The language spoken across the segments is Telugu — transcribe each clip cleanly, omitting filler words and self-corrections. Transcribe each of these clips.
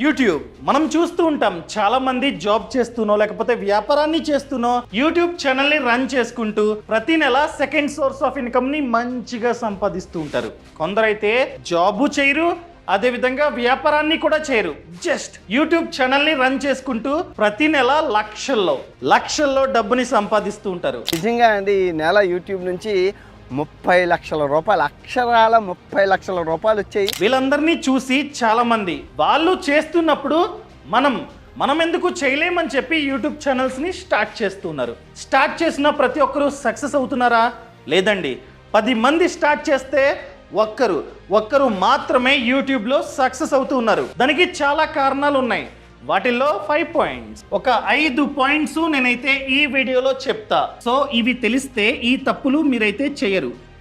యూట్యూబ్ మనం చూస్తూ ఉంటాం, చాలా మంది జాబ్ చేస్తూనో లేకపోతే వ్యాపారాన్ని చేస్తూనో యూట్యూబ్ ఛానల్ ని రన్ చేసుకుంటూ ప్రతి నెల సెకండ్ సోర్స్ ఆఫ్ ఇన్కమ్ ని మంచిగా సంపాదిస్తూ ఉంటారు. కొందరైతే జాబు చేయరు, అదే విధంగా వ్యాపారాన్ని కూడా చేయరు, జస్ట్ యూట్యూబ్ ఛానల్ ని రన్ చేసుకుంటూ ప్రతి నెల లక్షల్లో డబ్బుని సంపాదిస్తూ ఉంటారు. నిజంగా అండి, ఈ నెల యూట్యూబ్ నుంచి 30 లక్షల రూపాయలు, అక్షరాల 30 లక్షల రూపాయలు వచ్చాయి. వీళ్ళందరినీ చూసి చాలా మంది వాళ్ళు చేస్తున్నప్పుడు మనం ఎందుకు చేయలేమని చెప్పి యూట్యూబ్ ఛానల్స్ ని స్టార్ట్ చేస్తున్నారు. స్టార్ట్ చేసిన ప్రతి ఒక్కరు సక్సెస్ అవుతున్నారా? లేదండి. 10 మంది స్టార్ట్ చేస్తే ఒక్కరు మాత్రమే యూట్యూబ్లో సక్సెస్ అవుతూ ఉన్నారు. దానికి చాలా కారణాలు ఉన్నాయి. వాటిల్లో 5 పాయింట్స్, ఒక 5 పాయింట్స్ నేనైతే ఈ వీడియోలో చెప్తా. సో ఇవి తెలిస్తే ఈ తప్పులు మీరైతే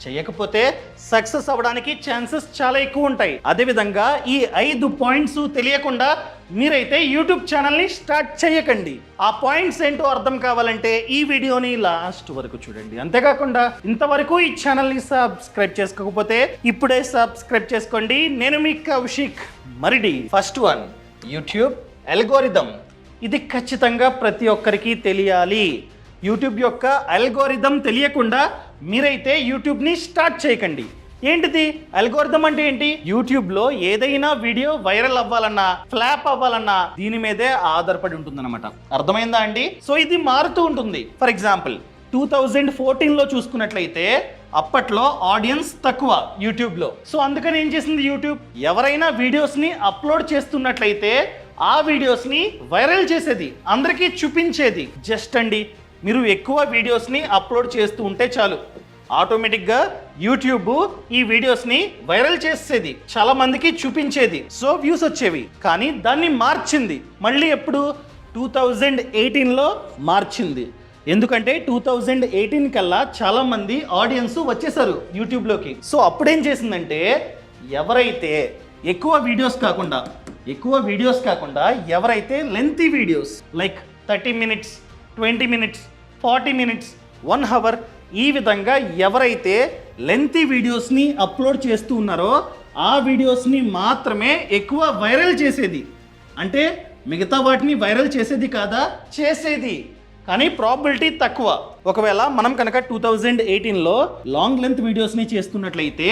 చేయకపోతే సక్సెస్ అవ్వడానికి ఛాన్సెస్ చాలా ఎక్కువ ఉంటాయి. అదేవిధంగా ఈ 5 పాయింట్స్ తెలియకుండా మీరైతే యూట్యూబ్ ఛానల్ని స్టార్ట్ చేయకండి. ఆ పాయింట్స్ ఏంటో అర్థం కావాలంటే ఈ వీడియోని లాస్ట్ వరకు చూడండి. అంతేకాకుండా ఇంతవరకు ఈ ఛానల్ని సబ్స్క్రైబ్ చేసుకోకపోతే ఇప్పుడే సబ్స్క్రైబ్ చేసుకోండి. నేను మీ Kaushik Maridi. First one, YouTube algorithm. ఇది ఖచ్చితంగా ప్రతి ఒక్కరికి తెలియాలి. యూట్యూబ్ యొక్క అల్గోరిథం తెలియకుండా మీరైతే యూట్యూబ్ని స్టార్ట్ చేయకండి. ఏంటిది అల్గోరిథం అంటే ఏంటి? యూట్యూబ్లో ఏదైనా వీడియో వైరల్ అవ్వాలన్నా, ఫ్లాప్ అవ్వాలన్నా దీని మీదే ఆధారపడి ఉంటుందన్నమాట. అర్థమైందా అండి? సో ఇది మారుతూ ఉంటుంది. ఫర్ ఎగ్జాంపుల్ 2014లో చూసుకున్నట్లయితే అప్పట్లో ఆడియన్స్ తక్కువ యూట్యూబ్లో. సో అందుకని ఏం చేసింది యూట్యూబ్, ఎవరైనా వీడియోస్ని అప్లోడ్ చేస్తున్నట్లయితే ఆ వీడియోస్ని వైరల్ చేసేది, అందరికీ చూపించేది. జస్ట్ అండి, మీరు ఎక్కువ వీడియోస్ని అప్లోడ్ చేస్తూ ఉంటే చాలు, ఆటోమేటిక్గా యూట్యూబ్ ఈ వీడియోస్ని వైరల్ చేసేది, చాలా మందికి చూపించేది, సో వ్యూస్ వచ్చేవి. కానీ దాన్ని మార్చింది. మళ్ళీ ఎప్పుడు 2018లో మార్చింది. ఎందుకంటే 2018 కల్లా చాలా మంది ఆడియన్స్ వచ్చేసారు యూట్యూబ్లోకి. సో అప్పుడేం చేసిందంటే, ఎవరైతే ఎక్కువ వీడియోస్ కాకుండా ఎవరైతే lengthy videos like 30 minutes, 20 minutes, 40 minutes, 1 hour ఈ విధంగా ఎవరైతే లెంతీ వీడియోస్ని అప్లోడ్ చేస్తూ ఉన్నారో ఆ వీడియోస్ని మాత్రమే ఎక్కువ వైరల్ చేసేది. అంటే మిగతా వాటిని వైరల్ చేసేది కాదా? చేసేది, కానీ ప్రాబిలిటీ తక్కువ. ఒకవేళ మనం కనుక 2018లో లాంగ్ లెంత్ వీడియోస్ని చేస్తున్నట్లయితే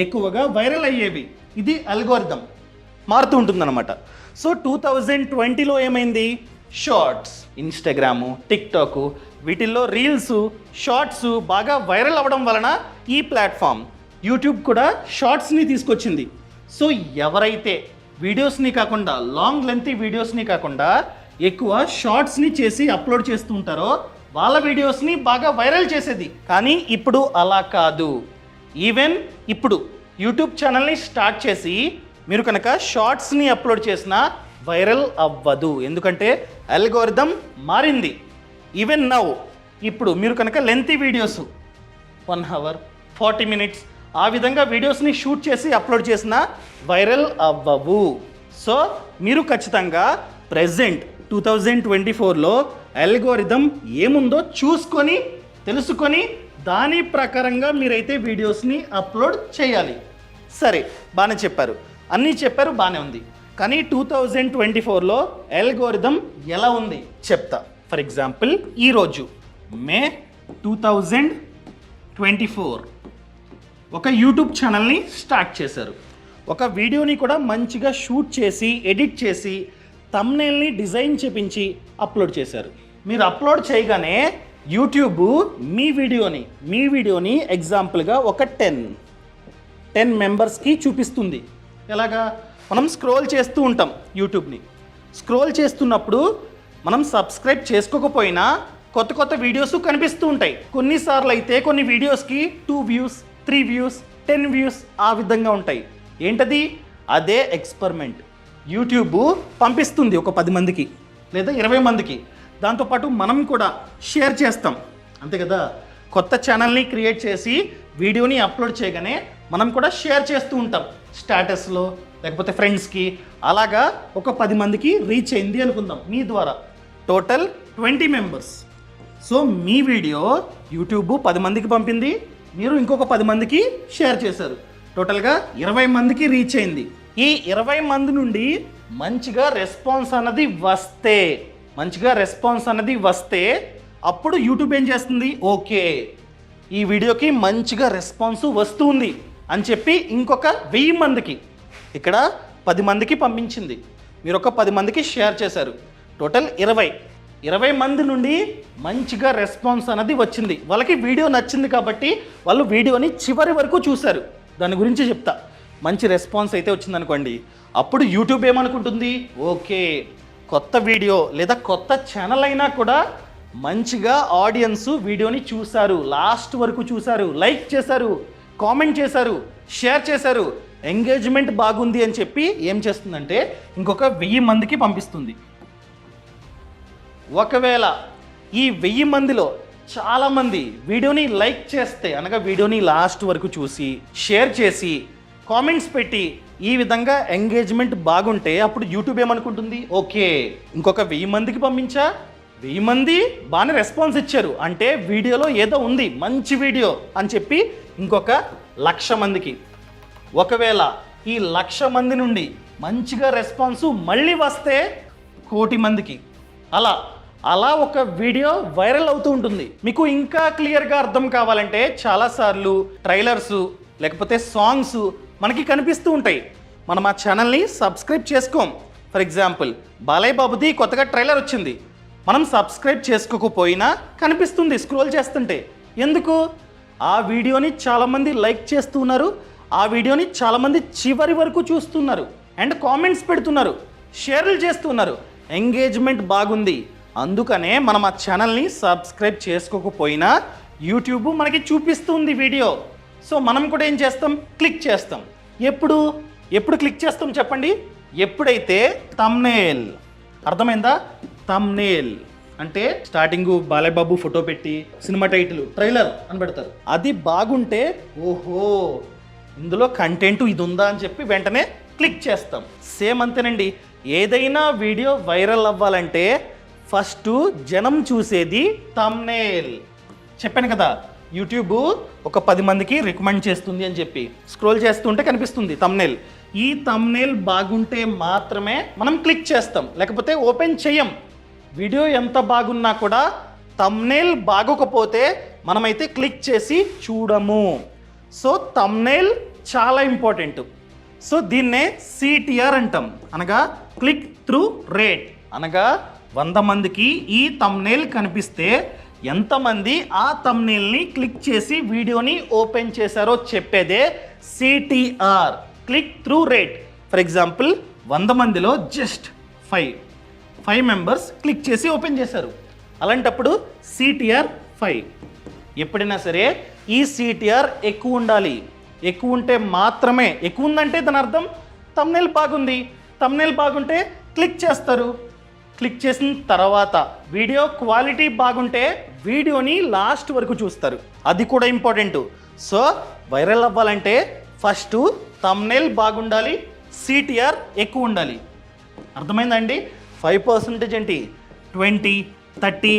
ఎక్కువగా వైరల్ అయ్యేవి. ఇది అల్గోరిథం, మారుతూ ఉంటుందన్నమాట. సో 2020లో ఏమైంది? షార్ట్స్, ఇన్స్టాగ్రాము, టిక్టాక్ వీటిల్లో రీల్స్, షార్ట్స్ బాగా వైరల్ అవ్వడం వలన ఈ ప్లాట్ఫామ్ యూట్యూబ్ కూడా షార్ట్స్ని తీసుకొచ్చింది. సో ఎవరైతే వీడియోస్ని కాకుండా, లాంగ్ లెంత్ వీడియోస్ని కాకుండా ఎక్కువ షార్ట్స్ని చేసి అప్లోడ్ చేస్తూ ఉంటారో వాళ్ళ వీడియోస్ని బాగా వైరల్ చేసేది. కానీ ఇప్పుడు అలా కాదు. ఈవెన్ ఇప్పుడు యూట్యూబ్ ఛానల్ని స్టార్ట్ చేసి మీరు కనుక షార్ట్స్ని అప్లోడ్ చేసినా వైరల్ అవ్వదు, ఎందుకంటే అల్గోరిథం మారింది. ఈవెన్ నౌ ఇప్పుడు మీరు కనుక లెంతీ వీడియోస్ 1 అవర్, 40 మినిట్స్ ఆ విధంగా వీడియోస్ని షూట్ చేసి అప్లోడ్ చేసినా వైరల్ అవ్వవు. సో మీరు ఖచ్చితంగా ప్రెజెంట్ 2024లో అల్గోరిథం ఏముందో చూసుకొని, తెలుసుకొని దాని ప్రకారంగా మీరైతే వీడియోస్ని అప్లోడ్ చేయాలి. సరే, బాగానే చెప్పారు, అన్నీ చెప్పారు, బాగానే ఉంది. కానీ 2024లో అల్గోరిథం ఎలా ఉంది చెప్తా. ఫర్ ఎగ్జాంపుల్ ఈరోజు మే 2024 ఒక యూట్యూబ్ ఛానల్ని స్టార్ట్ చేశారు. ఒక వీడియోని కూడా మంచిగా షూట్ చేసి, ఎడిట్ చేసి, థంబ్నెయిల్ని డిజైన్ చేపించి అప్లోడ్ చేశారు. మీరు అప్లోడ్ చేయగానే యూట్యూబ్ మీ వీడియోని ఎగ్జాంపుల్గా ఒక 10 మెంబర్స్కి చూపిస్తుంది. ఎలాగా? మనం స్క్రోల్ చేస్తూ ఉంటాం యూట్యూబ్ని. స్క్రోల్ చేస్తున్నప్పుడు మనం సబ్స్క్రైబ్ చేసుకోకపోయినా కొత్త వీడియోస్ కనిపిస్తూ ఉంటాయి. కొన్నిసార్లు అయితే కొన్ని వీడియోస్కి 2 వ్యూస్, 3 వ్యూస్, 10 వ్యూస్ ఆ విధంగా ఉంటాయి. ఏంటది? అదే ఎక్స్పెరిమెంట్. యూట్యూబ్ పంపిస్తుంది ఒక 10 మందికి లేదా 20 మందికి. దాంతోపాటు మనం కూడా షేర్ చేస్తాం, అంతే కదా? కొత్త ఛానల్ని క్రియేట్ చేసి వీడియోని అప్లోడ్ చేయగానే మనం కూడా షేర్ చేస్తూ ఉంటాం స్టేటస్లో, లేకపోతే ఫ్రెండ్స్కి. అలాగా ఒక 10 మందికి రీచ్ అయింది అనుకుందాం మీ ద్వారా, టోటల్ 20 మెంబర్స్. సో మీ వీడియో యూట్యూబ్ 10 మందికి పంపింది, మీరు ఇంకొక 10 మందికి షేర్ చేశారు, టోటల్గా 20 మందికి రీచ్ అయింది. ఈ 20 మంది నుండి మంచిగా రెస్పాన్స్ అన్నది వస్తే అప్పుడు యూట్యూబ్ ఏం చేస్తుంది, ఓకే ఈ వీడియోకి మంచిగా రెస్పాన్స్ వస్తుంది అని చెప్పి ఇంకొక 1000 మందికి, ఇక్కడ 10 మందికి పంపించింది, మీరు ఒక 10 మందికి షేర్ చేశారు, టోటల్ 20 మంది నుండి మంచిగా రెస్పాన్స్ అనేది వచ్చింది. వాళ్ళకి వీడియో నచ్చింది కాబట్టి వాళ్ళు వీడియోని చివరి వరకు చూశారు. దాని గురించి చెప్తా. మంచి రెస్పాన్స్ అయితే వచ్చిందనుకోండి, అప్పుడు యూట్యూబ్ ఏమనుకుంటుంది, ఓకే కొత్త వీడియో లేదా కొత్త ఛానల్ అయినా కూడా మంచిగా ఆడియన్స్ వీడియోని చూశారు, లాస్ట్ వరకు చూశారు, లైక్ చేశారు, కామెంట్ చేశారు, షేర్ చేశారు, ఎంగేజ్మెంట్ బాగుంది అని చెప్పి ఏం చేస్తుందంటే ఇంకొక 1000 మందికి పంపిస్తుంది. ఒకవేళ ఈ 1000 మందిలో చాలామంది వీడియోని లైక్ చేస్తే, అనగా వీడియోని లాస్ట్ వరకు చూసి షేర్ చేసి కామెంట్స్ పెట్టి ఈ విధంగా ఎంగేజ్మెంట్ బాగుంటే అప్పుడు యూట్యూబ్ ఏమనుకుంటుంది, ఓకే ఇంకొక 1000 మందికి పంపించా, 1000 మంది బాగానే రెస్పాన్స్ ఇచ్చారు అంటే వీడియోలో ఏదో ఉంది మంచి వీడియో అని చెప్పి ఇంకొక 1,00,000 మందికి. ఒకవేళ ఈ 1,00,000 మంది నుండి మంచిగా రెస్పాన్స్ మళ్ళీ వస్తే 1,00,00,000 మందికి. అలా ఒక వీడియో వైరల్ అవుతూ ఉంటుంది. మీకు ఇంకా క్లియర్గా అర్థం కావాలంటే చాలాసార్లు ట్రైలర్స్ లేకపోతే సాంగ్స్ మనకి కనిపిస్తూ ఉంటాయి. మనం ఆ ఛానల్ని సబ్స్క్రైబ్ చేసుకోం. ఫర్ ఎగ్జాంపుల్ బాలయ్య బాబుది కొత్తగా ట్రైలర్ వచ్చింది, మనం సబ్స్క్రైబ్ చేసుకోకపోయినా కనిపిస్తుంది స్క్రోల్ చేస్తుంటే. ఎందుకు? ఆ వీడియోని చాలామంది లైక్ చేస్తున్నారు, ఆ వీడియోని చాలామంది చివరి వరకు చూస్తున్నారు అండ్ కామెంట్స్ పెడుతున్నారు, షేర్లు చేస్తున్నారు, ఎంగేజ్మెంట్ బాగుంది. అందుకనే మనం ఆ ఛానల్ని సబ్స్క్రైబ్ చేసుకోకపోయినా యూట్యూబ్ మనకి చూపిస్తుంది వీడియో. సో మనం కూడా ఏం చేస్తాం, క్లిక్ చేస్తాం. ఎప్పుడు క్లిక్ చేస్తాం చెప్పండి? ఎప్పుడైతే థంబ్నెయిల్, అర్థమైందా? థంబ్నెయిల్ అంటే స్టార్టింగ్ బాలయ్య బాబు ఫోటో పెట్టి సినిమా టైటిల్ ట్రైలర్ అని పెడతారు, అది బాగుంటే ఓహో ఇందులో కంటెంట్ ఇది ఉందా అని చెప్పి వెంటనే క్లిక్ చేస్తాం. సేమ్ అంతేనండి, ఏదైనా వీడియో వైరల్ అవ్వాలంటే ఫస్ట్ జనం చూసేది థంబ్నెయిల్. చెప్పాను కదా, యూట్యూబ్ ఒక 10 మందికి రికమెండ్ చేస్తుంది అని చెప్పి స్క్రోల్ చేస్తుంటే కనిపిస్తుంది థంబ్నెయిల్. ఈ థంబ్నెయిల్ బాగుంటే మాత్రమే మనం క్లిక్ చేస్తాం, లేకపోతే ఓపెన్ చేయం. వీడియో ఎంత బాగున్నా కూడా థంబ్నెయిల్ బాగోకపోతే మనమైతే క్లిక్ చేసి చూడము. సో థంబ్నెయిల్ చాలా ఇంపార్టెంట్. సో దీన్నే CTR అంటాం, అనగా క్లిక్ త్రూ రేట్. అనగా 100 మందికి ఈ థంబ్నెయిల్ కనిపిస్తే ఎంతమంది ఆ థంబ్నెయిల్ని క్లిక్ చేసి వీడియోని ఓపెన్ చేశారో చెప్పేదే CTR, click through rate. For example 100 మందిలో జస్ట్ 5 మెంబర్స్ క్లిక్ చేసి ఓపెన్ చేశారు, అలాంటప్పుడు CTR 5. ఎప్పుడైనా సరే ఈ CTR ఎక్కువ ఉండాలి. ఎక్కువ ఉంటే మాత్రమే, ఎక్కువ ఉందంటే దాని అర్థం థంబ్నెయిల్ బాగుంది. థంబ్నెయిల్ బాగుంటే క్లిక్ చేస్తారు. క్లిక్ చేసిన తర్వాత వీడియో క్వాలిటీ బాగుంటే వీడియోని లాస్ట్ వరకు చూస్తారు, అది కూడా ఇంపార్టెంట్. సో వైరల్ అవ్వాలంటే ఫస్ట్ థంబ్నెయిల్ బాగుండాలి, CTR ఎక్కువ ఉండాలి. అర్థమైందండి? 5% ఏంటి, 20, 30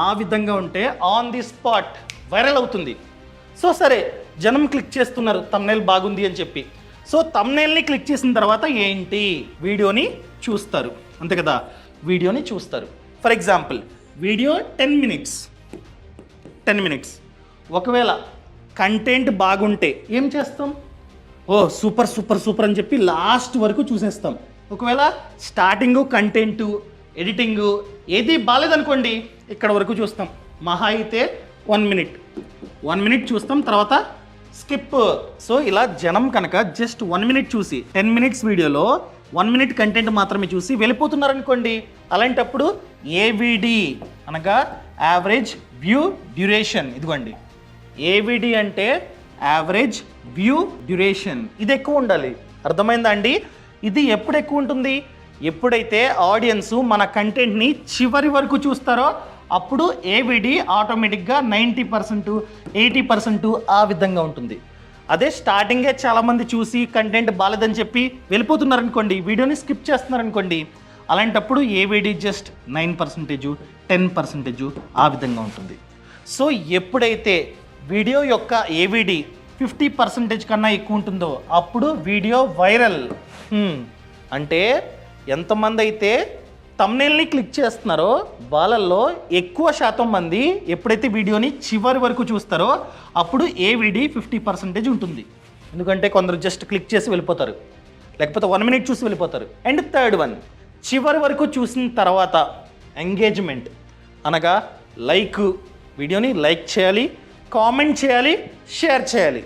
ఆ విధంగా ఉంటే ఆన్ ది స్పాట్ వైరల్ అవుతుంది. సో సరే జనం క్లిక్ చేస్తున్నారు థంబ్నెయిల్ బాగుంది అని చెప్పి. సో థంబ్నెయిల్ని క్లిక్ చేసిన తర్వాత ఏంటి, వీడియోని చూస్తారు, అంతే కదా, వీడియోని చూస్తారు. For example video 10 minutes. ఒకవేళ కంటెంట్ బాగుంటే ఏం చేస్తాం, ఓ సూపర్ అని చెప్పి లాస్ట్ వరకు చూసేస్తాం. ఒకవేళ స్టార్టింగ్ కంటెంట్ ఎడిటింగ్ ఏది బాగాలేదనుకోండి ఇక్కడ వరకు చూస్తాం. మహా అయితే 1 మినిట్ చూస్తాం, తర్వాత స్కిప్. సో ఇలా జనం కనుక జస్ట్ 1 మినిట్ చూసి 10 మినిట్స్ వీడియోలో 1 మినిట్ కంటెంట్ మాత్రమే చూసి వెళ్ళిపోతున్నారు అనుకోండి, అలాంటప్పుడు AVD అనగా యావరేజ్ వ్యూ డ్యూరేషన్. ఇదిగోండి AVD అంటే యావరేజ్ వ్యూ డ్యూరేషన్, ఇది ఎక్కువ ఉండాలి. అర్థమైందా అండి? ఇది ఎప్పుడు ఎక్కువ ఉంటుంది, ఎప్పుడైతే ఆడియన్స్ మన కంటెంట్ని చివరి వరకు చూస్తారో అప్పుడు AVD ఆటోమేటిక్గా 90%, 80% ఆ విధంగా ఉంటుంది. అదే స్టార్టింగే చాలామంది చూసి కంటెంట్ బాలేదని చెప్పి వెళ్ళిపోతున్నారనుకోండి, వీడియోని స్కిప్ చేస్తున్నారనుకోండి, అలాంటప్పుడు AVD జస్ట్ 9%, 10% ఆ విధంగా ఉంటుంది. సో ఎప్పుడైతే వీడియో యొక్క AVD 50% కన్నా ఎక్కువ ఉంటుందో అప్పుడు వీడియో వైరల్. అంటే ఎంతమంది అయితే thumbnailని క్లిక్ చేస్తున్నారో వాళ్ళల్లో ఎక్కువ శాతం మంది ఎప్పుడైతే వీడియోని చివరి వరకు చూస్తారో అప్పుడు AVD 50% ఉంటుంది. ఎందుకంటే కొందరు జస్ట్ క్లిక్ చేసి వెళ్ళిపోతారు, లేకపోతే 1 minute చూసి వెళ్ళిపోతారు. అండ్ థర్డ్ వన్, చివరి వరకు చూసిన తర్వాత ఎంగేజ్మెంట్ అనగా వీడియోని లైక్ చేయాలి, కామెంట్ చేయాలి, షేర్ చేయాలి.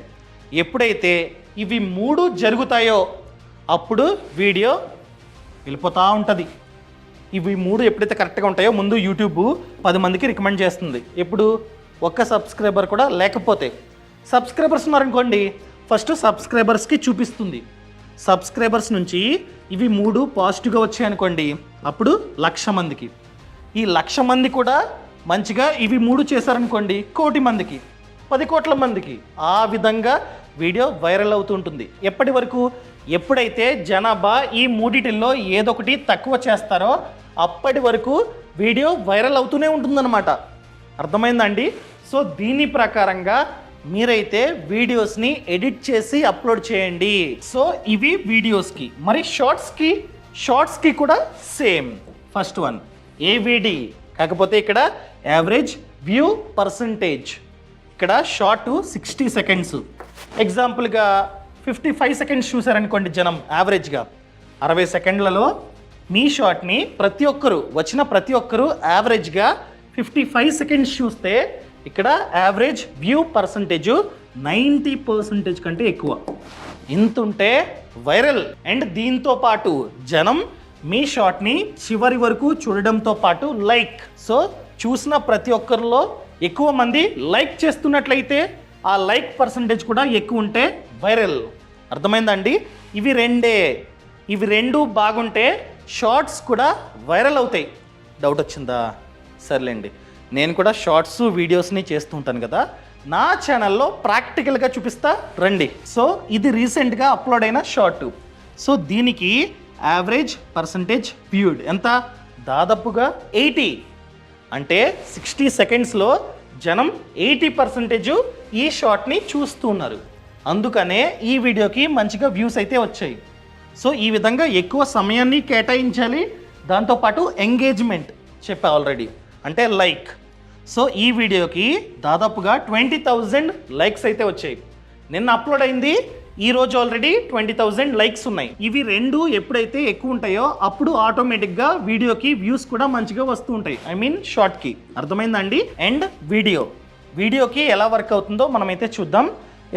ఎప్పుడైతే ఇవి 3 జరుగుతాయో అప్పుడు వీడియో వెళ్ళిపోతూ ఉంటుంది. ఇవి 3 ఎప్పుడైతే కరెక్ట్గా ఉంటాయో ముందు యూట్యూబ్ 10 మందికి రికమెండ్ చేస్తుంది. ఎప్పుడు ఒక్క సబ్స్క్రైబర్ కూడా లేకపోతే. సబ్స్క్రైబర్స్ ఉన్నారనుకోండి, ఫస్ట్ సబ్స్క్రైబర్స్కి చూపిస్తుంది. సబ్స్క్రైబర్స్ నుంచి ఇవి 3 పాజిటివ్గా వచ్చాయనుకోండి, అప్పుడు 1,00,000 మందికి. ఈ 1,00,000 మంది కూడా మంచిగా ఇవి 3 చేశారనుకోండి, 1,00,00,000 మందికి, 10 కోట్ల మందికి. ఆ విధంగా వీడియో వైరల్ అవుతుంటుంది. ఎప్పటి వరకు? ఎప్పుడైతే జనాభా ఈ మూడిటిల్లో ఏదొకటి తక్కువ చేస్తారో అప్పటి వరకు వీడియో వైరల్ అవుతూనే ఉంటుందన్నమాట. అర్థమైందండి? సో దీని ప్రకారంగా మీరైతే వీడియోస్ని ఎడిట్ చేసి అప్లోడ్ చేయండి. సో ఇవి వీడియోస్కి. మరి షార్ట్స్కి కూడా సేమ్. ఫస్ట్ వన్ AVD, కాకపోతే ఇక్కడ యావరేజ్ వ్యూ పర్సంటేజ్. ఇక్కడ షార్ట్ 60 సెకండ్స్. ఎగ్జాంపుల్గా 55 సెకండ్స్ చూసారనుకోండి జనం, యావరేజ్గా 60 సెకండ్లలో మీ షార్ట్ని వచ్చిన ప్రతి ఒక్కరు యావరేజ్గా 55 సెకండ్స్ చూస్తే ఇక్కడ యావరేజ్ వ్యూ పర్సంటేజ్ 90% కంటే ఎక్కువ. ఇంత ఉంటే వైరల్. అండ్ దీంతో పాటు జనం మీ షార్ట్ని చివరి వరకు చూడడంతో పాటు సో చూసిన ప్రతి ఒక్కరిలో ఎక్కువ మంది లైక్ చేస్తున్నట్లయితే ఆ లైక్ పర్సంటేజ్ కూడా ఎక్కువ ఉంటే వైరల్. అర్థమైందండి? ఇవి రెండు బాగుంటే షార్ట్స్ కూడా వైరల్ అవుతాయి. డౌట్ వచ్చిందా? సర్లేండి, నేను కూడా షార్ట్స్ వీడియోస్ని చేస్తూ ఉంటాను కదా, నా ఛానల్లో ప్రాక్టికల్గా చూపిస్తా రండి. సో ఇది రీసెంట్గా అప్లోడ్ అయిన షార్ట్. సో దీనికి యావరేజ్ పర్సంటేజ్ వ్యూడ్ ఎంత? దాదాపుగా 80. అంటే 60 సెకండ్స్లో జనం 80% ఈ షార్ట్ని చూస్తూ ఉన్నారు. అందుకనే ఈ వీడియోకి మంచిగా వ్యూస్ అయితే వచ్చాయి. సో ఈ విధంగా ఎక్కువ సమయాన్ని కేటాయించాలి. దాంతోపాటు ఎంగేజ్మెంట్ చెప్పా ఆల్రెడీ, అంటే సో ఈ వీడియోకి దాదాపుగా 20,000 లైక్స్ అయితే వచ్చాయి. నిన్న అప్లోడ్ అయింది, ఈరోజు ఆల్రెడీ 20,000 లైక్స్ ఉన్నాయి. ఇవి రెండు ఎప్పుడైతే ఎక్కువ ఉంటాయో అప్పుడు ఆటోమేటిక్గా వీడియోకి వ్యూస్ కూడా మంచిగా వస్తూ ఉంటాయి. షార్ట్కి. అర్థమైందండి? అండ్ వీడియోకి ఎలా వర్క్ అవుతుందో మనమైతే చూద్దాం.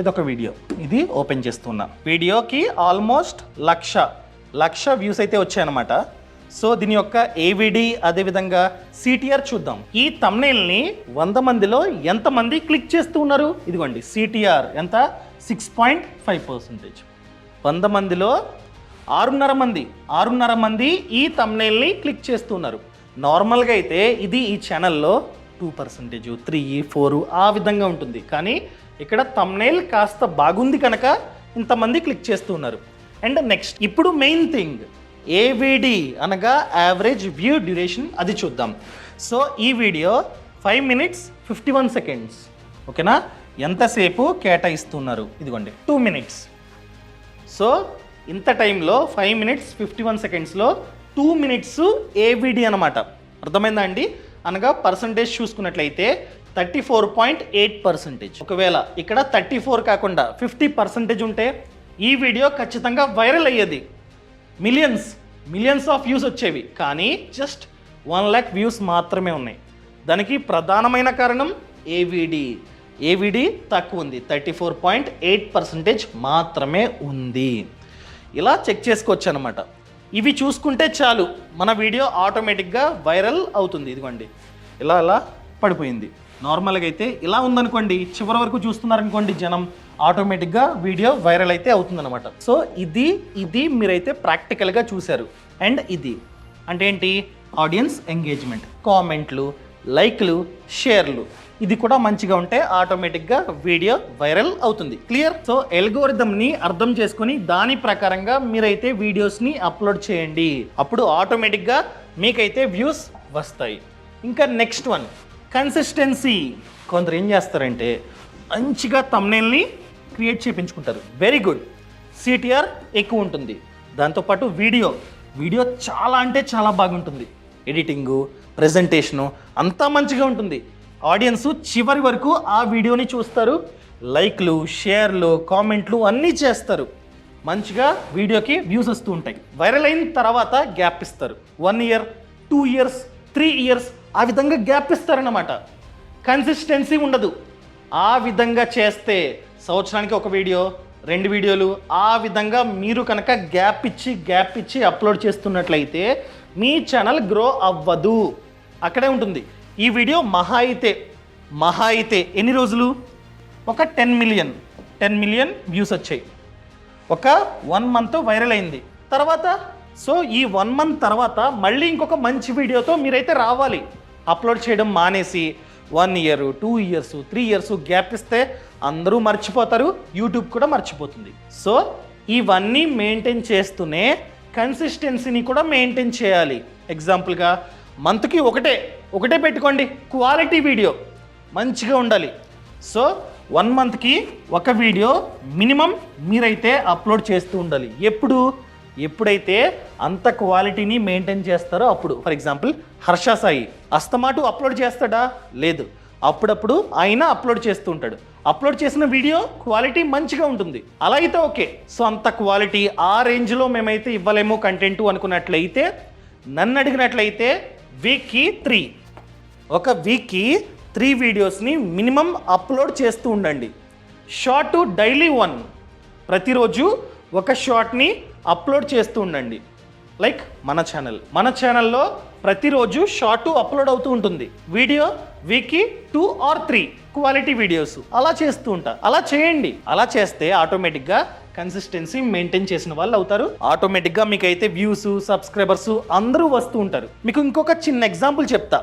ఇదొక వీడియో, ఇది ఓపెన్ చేస్తున్నా. వీడియోకి ఆల్మోస్ట్ 1,00,000 వ్యూస్ అయితే వచ్చాయన్నమాట. సో దీని యొక్క AVD అదేవిధంగా CTR చూద్దాం. ఈ థంబ్నెయిల్ని 100 మందిలో ఎంతమంది క్లిక్ చేస్తూ ఉన్నారు? ఇదిగోండి CTR ఎంత? 6.5%. 100 మందిలో 6.5 మంది ఈ థంబ్నెయిల్ని క్లిక్ చేస్తున్నారు. నార్మల్గా అయితే ఇది ఈ ఛానల్లో 2%, 3, 4 ఆ విధంగా ఉంటుంది. కానీ ఇక్కడ థంబ్నెయిల్ కాస్త బాగుంది కనుక ఇంతమంది క్లిక్ చేస్తూ ఉన్నారు. అండ్ నెక్స్ట్, ఇప్పుడు మెయిన్ థింగ్ AVD అనగా యావరేజ్ వ్యూ డ్యూరేషన్, అది చూద్దాం. సో ఈ వీడియో 5 minutes 51 seconds. ఓకేనా? ఎంతసేపు కేటాయిస్తున్నారు? ఇదిగోండి 2 minutes. సో ఇంత టైంలో 5 minutes 51 secondsలో 2 minutes AVD అనమాట. అర్థమైందా అండి? అనగా పర్సంటేజ్ చూసుకున్నట్లయితే 34.8%. ఒకవేళ ఇక్కడ 34 కాకుండా 50% ఉంటే ఈ వీడియో ఖచ్చితంగా వైరల్ అయ్యేది. మిలియన్స్ ఆఫ్ వ్యూస్ వచ్చేవి. కానీ జస్ట్ 1 lakh వ్యూస్ మాత్రమే ఉన్నాయి. దానికి ప్రధానమైన కారణం AVD తక్కువ ఉంది, 34.8% మాత్రమే ఉంది. ఇలా చెక్ చేసుకోవచ్చు అనమాట. ఇవి చూసుకుంటే చాలు, మన వీడియో ఆటోమేటిక్గా వైరల్ అవుతుంది. ఇదిగోండి ఇలా పడిపోయింది. నార్మల్గా అయితే ఇలా ఉందనుకోండి, చివరి వరకు చూస్తున్నారనుకోండి జనం, ఆటోమేటిక్గా వీడియో వైరల్ అయితే అవుతుందన్నమాట. సో ఇది మీరైతే ప్రాక్టికల్గా చూశారు. అండ్ ఇది అంటే ఏంటి? ఆడియన్స్ ఎంగేజ్మెంట్, కామెంట్లు, లైక్లు, షేర్లు, ఇది కూడా మంచిగా ఉంటే ఆటోమేటిక్గా వీడియో వైరల్ అవుతుంది. క్లియర్? సో ఎల్గోరిథంని అర్థం చేసుకొని దాని ప్రకారంగా మీరైతే వీడియోస్ని అప్లోడ్ చేయండి. అప్పుడు ఆటోమేటిక్గా మీకైతే వ్యూస్ వస్తాయి. ఇంకా నెక్స్ట్ వన్, కన్సిస్టెన్సీ. కొందరు ఏం చేస్తారంటే మంచిగా థంబ్నెయిల్ని క్రియేట్ చేయించుకుంటారు, వెరీ గుడ్. CTR ఎక్కువ ఉంటుంది. దాంతోపాటు వీడియో చాలా అంటే చాలా బాగుంటుంది. ఎడిటింగు, ప్రెజెంటేషను అంతా మంచిగా ఉంటుంది. ఆడియన్స్ చివరి వరకు ఆ వీడియోని చూస్తారు. లైక్లు, షేర్లు, కామెంట్లు అన్నీ చేస్తారు. మంచిగా వీడియోకి వ్యూస్ వస్తూ ఉంటాయి. వైరల్ అయిన తర్వాత గ్యాప్ ఇస్తారు. 1 year, 2 years, 3 years ఆ విధంగా గ్యాప్ ఇస్తారన్నమాట. కన్సిస్టెన్సీ ఉండదు. ఆ విధంగా చేస్తే సంవత్సరానికి ఒక వీడియో, 2 వీడియోలు ఆ విధంగా మీరు కనుక గ్యాప్ ఇచ్చి అప్లోడ్ చేస్తున్నట్లయితే మీ ఛానల్ గ్రో అవ్వదు. అక్కడే ఉంటుంది. ఈ వీడియో మహా అయితే ఎన్ని రోజులు? ఒక 10 మిలియన్ వ్యూస్ వచ్చాయి. ఒక 1 month వైరల్ అయింది. తర్వాత సో ఈ 1 month తర్వాత మళ్ళీ ఇంకొక మంచి వీడియోతో మీరైతే రావాలి. అప్లోడ్ చేయడం మానేసి 1 year, 2 years, 3 years గ్యాప్ ఇస్తే అందరూ మర్చిపోతారు, యూట్యూబ్ కూడా మర్చిపోతుంది. సో ఇవన్నీ మెయింటైన్ చేస్తూనే కన్సిస్టెన్సీని కూడా మెయింటైన్ చేయాలి. ఎగ్జాంపుల్గా మంత్కి ఒకటే పెట్టుకోండి. క్వాలిటీ వీడియో మంచిగా ఉండాలి. సో 1 monthకి ఒక వీడియో మినిమం మీరైతే అప్లోడ్ చేస్తూ ఉండాలి. ఎప్పుడైతే అంత క్వాలిటీని మెయింటైన్ చేస్తారో అప్పుడు. ఫర్ ఎగ్జాంపుల్ హర్ష సాయి అస్తమాటు అప్లోడ్ చేస్తాడా? లేదు. అప్పుడప్పుడు ఆయన అప్లోడ్ చేస్తూ ఉంటాడు. అప్లోడ్ చేసిన వీడియో క్వాలిటీ మంచిగా ఉంటుంది. అలా అయితే ఓకే. సో అంత క్వాలిటీ ఆ రేంజ్లో మేమైతే ఇవ్వలేము కంటెంట్ అనుకున్నట్లయితే, నన్ను అడిగినట్లయితే వీక్కి 3 వీడియోస్ని మినిమం అప్లోడ్ చేస్తూ ఉండండి. షార్ట్ డైలీ 1, ప్రతిరోజు ఒక షార్ట్ని అప్లోడ్ చేస్తూ ఉండండి. లైక్ మన ఛానల్లో ప్రతిరోజు షార్ట్ అప్లోడ్ అవుతూ ఉంటుంది. వీడియో వీక్కి 2 or 3 క్వాలిటీ వీడియోస్ అలా చేస్తూ ఉంటా. అలా చేయండి. అలా చేస్తే ఆటోమేటిక్గా కన్సిస్టెన్సీ మెయింటైన్ చేసిన వాళ్ళు అవుతారు. ఆటోమేటిక్గా మీకైతే వ్యూస్, సబ్స్క్రైబర్స్ అందరూ వస్తూ ఉంటారు. మీకు ఇంకొక చిన్న ఎగ్జాంపుల్ చెప్తా.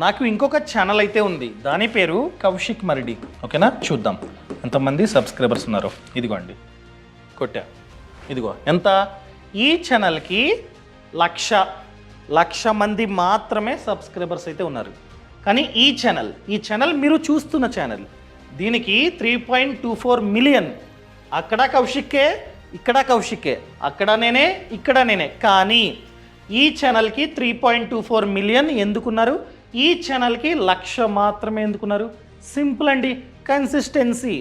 నాకు ఇంకొక ఛానల్ అయితే ఉంది. దాని పేరు కౌశిక్ మరిడి. ఓకేనా? చూద్దాం ఎంతమంది సబ్స్క్రైబర్స్ ఉన్నారో. ఇదిగోండి, కొట్టా. ఇదిగో ఎంత. ఈ ఛానల్కి 1,00,000 మంది మాత్రమే సబ్స్క్రైబర్స్ అయితే ఉన్నారు. కానీ ఈ ఛానల్ మీరు చూస్తున్న ఛానల్, దీనికి 3.24 మిలియన్. అక్కడ కౌశిక్కే, ఇక్కడ కౌశిక్కే, అక్కడ నేనే, ఇక్కడ నేనే. కానీ ఈ ఛానల్కి 3.24 మిలియన్ ఎందుకున్నారు? ఈ ఛానల్కి 1,00,000 మాత్రమే ఎందుకున్నారు? సింపుల్ అండి, కన్సిస్టెన్సీ.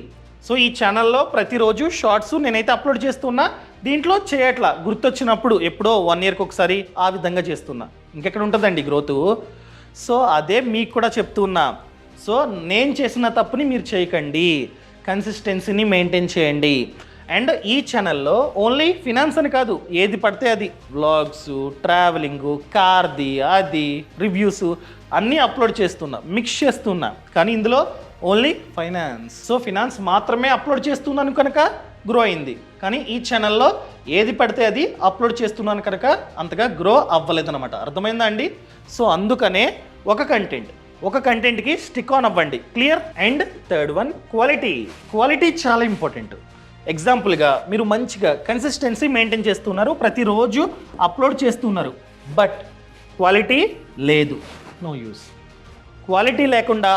సో ఈ ఛానల్లో ప్రతిరోజు షార్ట్స్ నేనైతే అప్లోడ్ చేస్తున్నా. దీంట్లో చేయట్లా, గుర్తొచ్చినప్పుడు ఎప్పుడో 1 yearకి ఒకసారి ఆ విధంగా చేస్తున్నా. ఇంకెక్కడ ఉంటుందండి గ్రోత్? సో అదే మీకు కూడా చెప్తున్నా. సో నేను చేసిన తప్పుని మీరు చేయకండి, కన్సిస్టెన్సీని మెయింటైన్ చేయండి. అండ్ ఈ ఛానల్లో ఓన్లీ ఫినాన్స్ అని కాదు, ఏది పడితే అది, వ్లాగ్స్, ట్రావెలింగ్, కార్ది, అది రివ్యూస్ అన్నీ అప్లోడ్ చేస్తున్నా, మిక్స్ చేస్తున్నా. కానీ ఇందులో ఓన్లీ ఫైనాన్స్. సో ఫినాన్స్ మాత్రమే అప్లోడ్ చేస్తున్నాను కనుక గ్రో అయింది. కానీ ఈ ఛానల్లో ఏది పడితే అది అప్లోడ్ చేస్తున్నాను కనుక అంతగా గ్రో అవ్వలేదన్నమాట. అర్థమైందా అండి? సో అందుకనే ఒక కంటెంట్కి స్టిక్ ఆన్ అవ్వండి. Clear? And third one, quality చాలా ఇంపార్టెంట్. ఎగ్జాంపుల్గా మీరు మంచిగా కన్సిస్టెన్సీ మెయింటైన్ చేస్తున్నారు, ప్రతిరోజు అప్లోడ్ చేస్తున్నారు, బట్ క్వాలిటీ లేదు, నో యూస్. క్వాలిటీ లేకుండా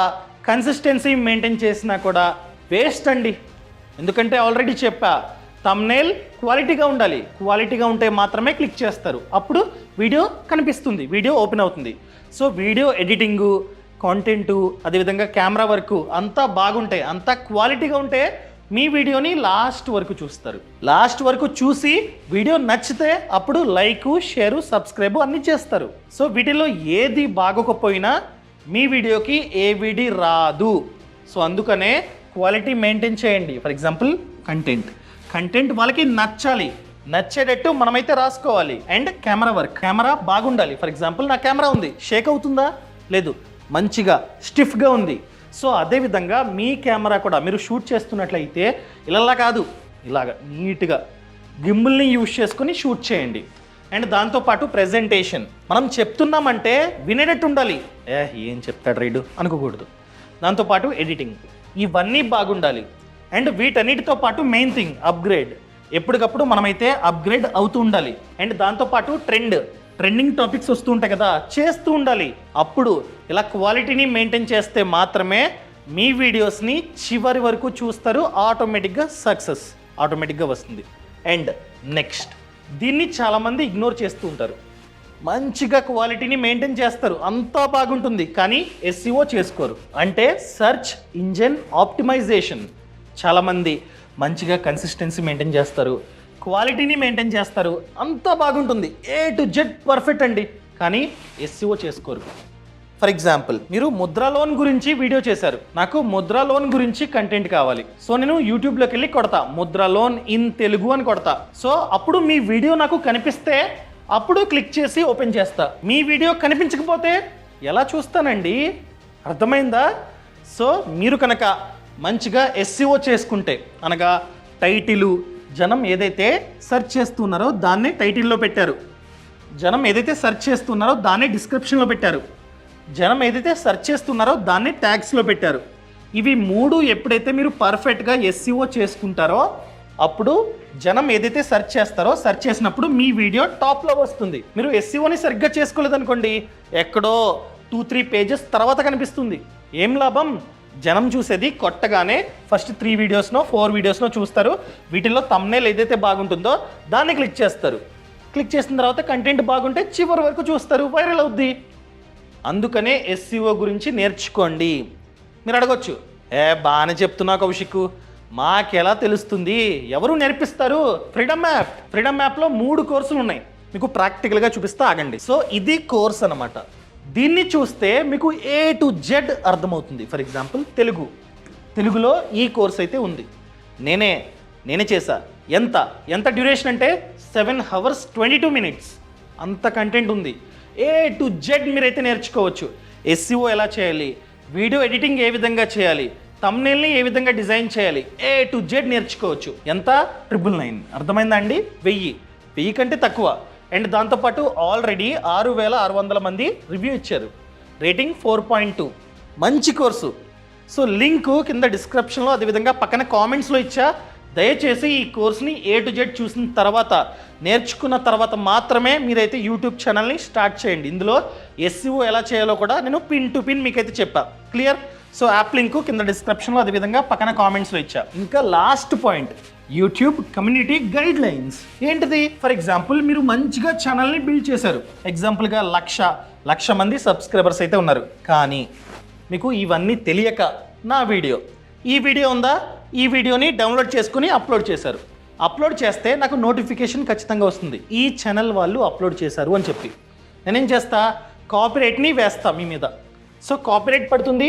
కన్సిస్టెన్సీ మెయింటైన్ చేసినా కూడా వేస్ట్ అండి. ఎందుకంటే ఆల్రెడీ చెప్పా, థంబ్నెయిల్ క్వాలిటీగా ఉండాలి. క్వాలిటీగా ఉంటే మాత్రమే క్లిక్ చేస్తారు. అప్పుడు వీడియో కనిపిస్తుంది, వీడియో ఓపెన్ అవుతుంది. సో వీడియో ఎడిటింగు, కాంటెంటు, అదేవిధంగా కెమెరా వర్క్ అంతా బాగుంటాయి, అంతా క్వాలిటీగా ఉంటే మీ వీడియోని లాస్ట్ వరకు చూస్తారు. లాస్ట్ వరకు చూసి వీడియో నచ్చితే అప్పుడు లైక్, షేరు, సబ్స్క్రైబ్ అన్నీ చేస్తారు. సో వీటిలో ఏది బాగోకపోయినా మీ వీడియోకి ఏ వీడియో రాదు. సో అందుకనే క్వాలిటీ మెయింటైన్ చేయండి. ఫర్ ఎగ్జాంపుల్ కంటెంట్ వాళ్ళకి నచ్చేటట్టు మనమైతే రాసుకోవాలి. అండ్ కెమెరా వర్క్, కెమెరా బాగుండాలి. ఫర్ ఎగ్జాంపుల్ నా కెమెరా ఉంది, షేక్ అవుతుందా? లేదు, మంచిగా స్టిఫ్గా ఉంది. సో అదేవిధంగా మీ కెమెరా కూడా మీరు షూట్ చేస్తున్నట్లయితే ఇలా కాదు, ఇలాగ నీట్గా గింబుల్ని యూజ్ చేసుకొని షూట్ చేయండి. అండ్ దాంతోపాటు ప్రెజెంటేషన్, మనం చెప్తున్నామంటే వినేటట్టు ఉండాలి. ఏం చెప్తాడు రైడు అనుకోకూడదు. దాంతోపాటు ఎడిటింగ్, ఇవన్నీ బాగుండాలి. అండ్ వీటన్నిటితో పాటు మెయిన్ థింగ్ అప్గ్రేడ్. ఎప్పటికప్పుడు మనమైతే అప్గ్రేడ్ అవుతూ ఉండాలి. అండ్ దాంతోపాటు ట్రెండింగ్ టాపిక్స్ వస్తూ ఉంటాయి కదా, చేస్తూ ఉండాలి. అప్పుడు ఇలా క్వాలిటీని మెయింటైన్ చేస్తే మాత్రమే మీ వీడియోస్ని చివరి వరకు చూస్తారు. ఆటోమేటిక్గా సక్సెస్ ఆటోమేటిక్గా వస్తుంది. అండ్ నెక్స్ట్ దీన్ని చాలామంది ఇగ్నోర్ చేస్తూ ఉంటారు. మంచిగా క్వాలిటీని మెయింటైన్ చేస్తారు, అంతా బాగుంటుంది, కానీ SEO చేసుకోరు. అంటే సెర్చ్ ఇంజిన్ ఆప్టిమైజేషన్. చాలామంది మంచిగా కన్సిస్టెన్సీ మెయింటైన్ చేస్తారు, క్వాలిటీని మెయింటైన్ చేస్తారు, అంతా బాగుంటుంది, A to Z పర్ఫెక్ట్ అండి, కానీ SEO చేసుకోరు. ఫర్ ఎగ్జాంపుల్, మీరు ముద్రా లోన్ గురించి వీడియో చేశారు, నాకు ముద్రా లోన్ గురించి కంటెంట్ కావాలి. సో నేను యూట్యూబ్లోకి వెళ్ళి కొడతా ముద్రా లోన్ ఇన్ తెలుగు అని కొడతా. సో అప్పుడు మీ వీడియో నాకు కనిపిస్తే అప్పుడు క్లిక్ చేసి ఓపెన్ చేస్తా. మీ వీడియో కనిపించకపోతే ఎలా చూస్తానండి? అర్థమైందా? సో మీరు కనుక మంచిగా SEO చేసుకుంటే, అనగా టైటిలు, జనం ఏదైతే సెర్చ్ చేస్తున్నారో దాన్నే టైటిల్లో పెట్టారు, జనం ఏదైతే సెర్చ్ చేస్తున్నారో దాన్నే డిస్క్రిప్షన్లో పెట్టారు, జనం ఏదైతే సెర్చ్ చేస్తున్నారో దాన్ని ట్యాగ్స్లో పెట్టారు. ఇవి 3 ఎప్పుడైతే మీరు పర్ఫెక్ట్గా SEO చేసుకుంటారో అప్పుడు జనం ఏదైతే సెర్చ్ చేస్తారో సెర్చ్ చేసినప్పుడు మీ వీడియో టాప్లో వస్తుంది. మీరు SEOని సరిగ్గా చేసుకోలేదనుకోండి, ఎక్కడో 2-3 పేజెస్ తర్వాత కనిపిస్తుంది. ఏం లాభం? జనం చూసేది కొట్టగానే ఫస్ట్ 3 వీడియోస్నో 4 వీడియోస్నో చూస్తారు. వీటిల్లో థంబ్నెయిల్ ఏదైతే బాగుంటుందో దాన్ని క్లిక్ చేస్తారు. క్లిక్ చేసిన తర్వాత కంటెంట్ బాగుంటే చివరి వరకు చూస్తారు, వైరల్ అవుద్ది. అందుకనే SEO గురించి నేర్చుకోండి. మీరు అడగొచ్చు, బాగానే చెప్తున్నా కౌశిక్, మాకెలా తెలుస్తుంది, ఎవరు నేర్పిస్తారు? ఫ్రీడమ్ యాప్లో 3 కోర్సులు ఉన్నాయి, మీకు ప్రాక్టికల్గా చూపిస్తా, ఆగండి. సో ఇది కోర్స్ అనమాట. దీన్ని చూస్తే మీకు A to Z అర్థమవుతుంది. ఫర్ ఎగ్జాంపుల్ తెలుగులో ఈ కోర్స్ అయితే ఉంది, నేనే చేశా. ఎంత డ్యూరేషన్ అంటే 7 hours 22 minutes అంత కంటెంట్ ఉంది. A to Z మీరైతే నేర్చుకోవచ్చు. SEO ఎలా చేయాలి, వీడియో ఎడిటింగ్ ఏ విధంగా చేయాలి, థంబ్నెయిల్ని ఏ విధంగా డిజైన్ చేయాలి, A to Z నేర్చుకోవచ్చు. ఎంత? 999. అర్థమైందా అండి? 1000 కంటే తక్కువ. అండ్ దాంతోపాటు ఆల్రెడీ 6600 మంది రివ్యూ ఇచ్చారు, రేటింగ్ 4.2. మంచి కోర్సు. సో లింక్ కింద డిస్క్రిప్షన్లో, అదేవిధంగా పక్కన కామెంట్స్లో ఇచ్చా. దయచేసి ఈ కోర్స్ని A to Z చూసిన తర్వాత, నేర్చుకున్న తర్వాత మాత్రమే మీరైతే యూట్యూబ్ ఛానల్ని స్టార్ట్ చేయండి. ఇందులో SEO ఎలా చేయాలో కూడా నేను పిన్ టు పిన్ మీకైతే చెప్పా. క్లియర్? సో యాప్ లింక్ కింద డిస్క్రిప్షన్లో, అదేవిధంగా పక్కన కామెంట్స్లో ఇచ్చా. ఇంకా last point, YouTube community guide lines. ఏంటిది? ఫర్ ఎగ్జాంపుల్, మీరు మంచిగా ఛానల్ని బిల్డ్ చేశారు. ఎగ్జాంపుల్గా 1,00,000 మంది సబ్స్క్రైబర్స్ అయితే ఉన్నారు. కానీ మీకు ఇవన్నీ తెలియక ఈ వీడియో ఉందా, ఈ వీడియోని డౌన్లోడ్ చేసుకుని అప్లోడ్ చేశారు. అప్లోడ్ చేస్తే నాకు నోటిఫికేషన్ ఖచ్చితంగా వస్తుంది, ఈ ఛానల్ వాళ్ళు అప్లోడ్ చేశారు అని చెప్పి. నేనేం చేస్తా, కాపీరైట్ని వేస్తా మీ మీద. సో కాపీరైట్ పడుతుంది,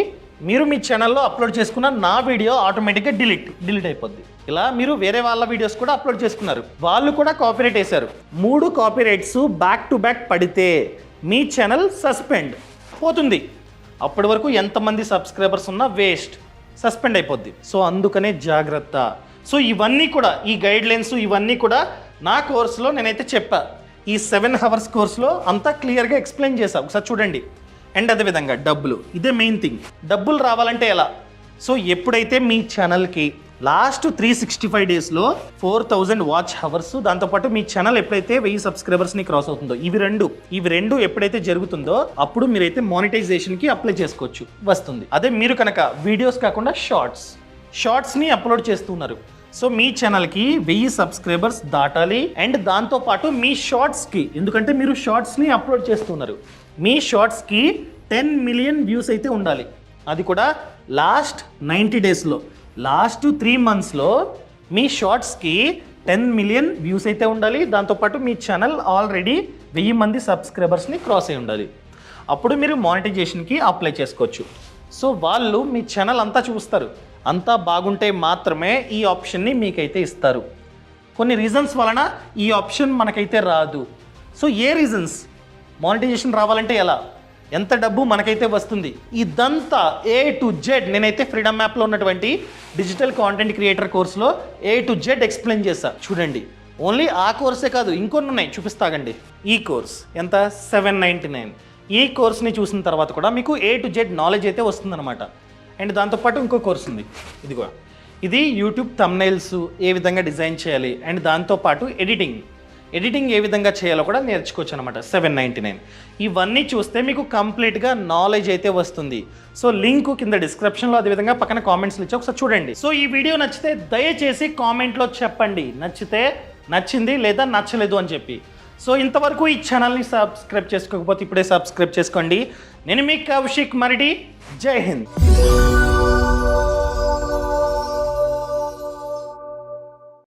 మీరు మీ ఛానల్లో అప్లోడ్ చేసుకున్న నా వీడియో ఆటోమేటిక్గా డిలీట్ అయిపోద్ది. ఇలా మీరు వేరే వాళ్ళ వీడియోస్ కూడా అప్లోడ్ చేసుకున్నారు, వాళ్ళు కూడా కాపీరైట్ వేశారు. 3 కాపీరైట్స్ బ్యాక్ టు బ్యాక్ పడితే మీ ఛానల్ సస్పెండ్ పోతుంది. అప్పటి వరకు ఎంతమంది సబ్స్క్రైబర్స్ ఉన్నా వేస్ట్, సస్పెండ్ అయిపోద్ది. సో అందుకనే జాగ్రత్త. సో ఇవన్నీ కూడా, ఈ గైడ్ లైన్స్ ఇవన్నీ కూడా నా కోర్సులో నేనైతే చెప్పా. ఈ 7 hours కోర్సులో అంతా క్లియర్గా ఎక్స్ప్లెయిన్ చేశా, ఒకసారి చూడండి. అండ్ అదేవిధంగా డబ్బులు, ఇదే మెయిన్ థింగ్. డబ్బులు రావాలంటే ఎలా? సో ఎప్పుడైతే మీ ఛానల్కి లాస్ట్ 365 డేస్లో 4000 వాచ్ అవర్స్, దాంతోపాటు మీ ఛానల్ ఎప్పుడైతే 1000 సబ్స్క్రైబర్స్ని క్రాస్ అవుతుందో, ఇవి రెండు ఎప్పుడైతే జరుగుతుందో అప్పుడు మీరైతే మానిటైజేషన్కి అప్లై చేసుకోవచ్చు, వస్తుంది. అదే మీరు కనుక వీడియోస్ కాకుండా షార్ట్స్ని అప్లోడ్ చేస్తున్నారు, సో మీ ఛానల్కి 1000 సబ్స్క్రైబర్స్ దాటాలి. అండ్ దాంతోపాటు మీ షార్ట్స్కి, ఎందుకంటే మీరు షార్ట్స్ని అప్లోడ్ చేస్తున్నారు, మీ షార్ట్స్కి 10 million వ్యూస్ అయితే ఉండాలి. అది కూడా లాస్ట్ 90 డేస్లో, లాస్ట్ 3 monthsలో మీ షార్ట్స్కి 10 million వ్యూస్ అయితే ఉండాలి. దాంతోపాటు మీ ఛానల్ ఆల్రెడీ 1000 మంది సబ్స్క్రైబర్స్ని క్రాస్ అయి ఉండాలి. అప్పుడు మీరు మానిటైజేషన్కి అప్లై చేసుకోవచ్చు. సో వాళ్ళు మీ ఛానల్ అంతా చూస్తారు, అంతా బాగుంటే మాత్రమే ఈ ఆప్షన్ని మీకైతే ఇస్తారు. కొన్ని రీజన్స్ వలన ఈ ఆప్షన్ మనకైతే రాదు. సో ఏ రీజన్స్? మానిటైజేషన్ రావాలంటే ఎలా, ఎంత డబ్బు మనకైతే వస్తుంది, ఇదంతా A to Z నేనైతే ఫ్రీడమ్ యాప్లో ఉన్నటువంటి డిజిటల్ కాంటెంట్ క్రియేటర్ కోర్సులో A to Z ఎక్స్ప్లెయిన్ చేస్తా. చూడండి, ఓన్లీ ఆ కోర్సే కాదు, ఇంకొన్ని ఉన్నాయి, చూపిస్తాగండి. ఈ కోర్స్ ఎంత? 799. ఈ కోర్స్ని చూసిన తర్వాత కూడా మీకు A to Z నాలెడ్జ్ అయితే వస్తుందన్నమాట. అండ్ దాంతోపాటు ఇంకో కోర్స్ ఉంది, ఇది యూట్యూబ్ థంబ్నెయిల్స్ ఏ విధంగా డిజైన్ చేయాలి, అండ్ దాంతోపాటు ఎడిటింగ్ ఏ విధంగా చేయాలో కూడా నేర్చుకోవచ్చు అనమాట. 799. ఇవన్నీ చూస్తే మీకు కంప్లీట్గా నాలెడ్జ్ అయితే వస్తుంది. సో లింక్ కింద డిస్క్రిప్షన్లో, అదేవిధంగా పక్కన కామెంట్స్లో ఇచ్చి ఒకసారి చూడండి. సో ఈ వీడియో నచ్చితే దయచేసి కామెంట్లో చెప్పండి, నచ్చితే నచ్చింది లేదా నచ్చలేదు అని చెప్పి. సో ఇంతవరకు ఈ ఛానల్ని సబ్స్క్రైబ్ చేసుకోకపోతే ఇప్పుడే సబ్స్క్రైబ్ చేసుకోండి. నేను మీ కౌశిక్ మరిడి. జై హింద్.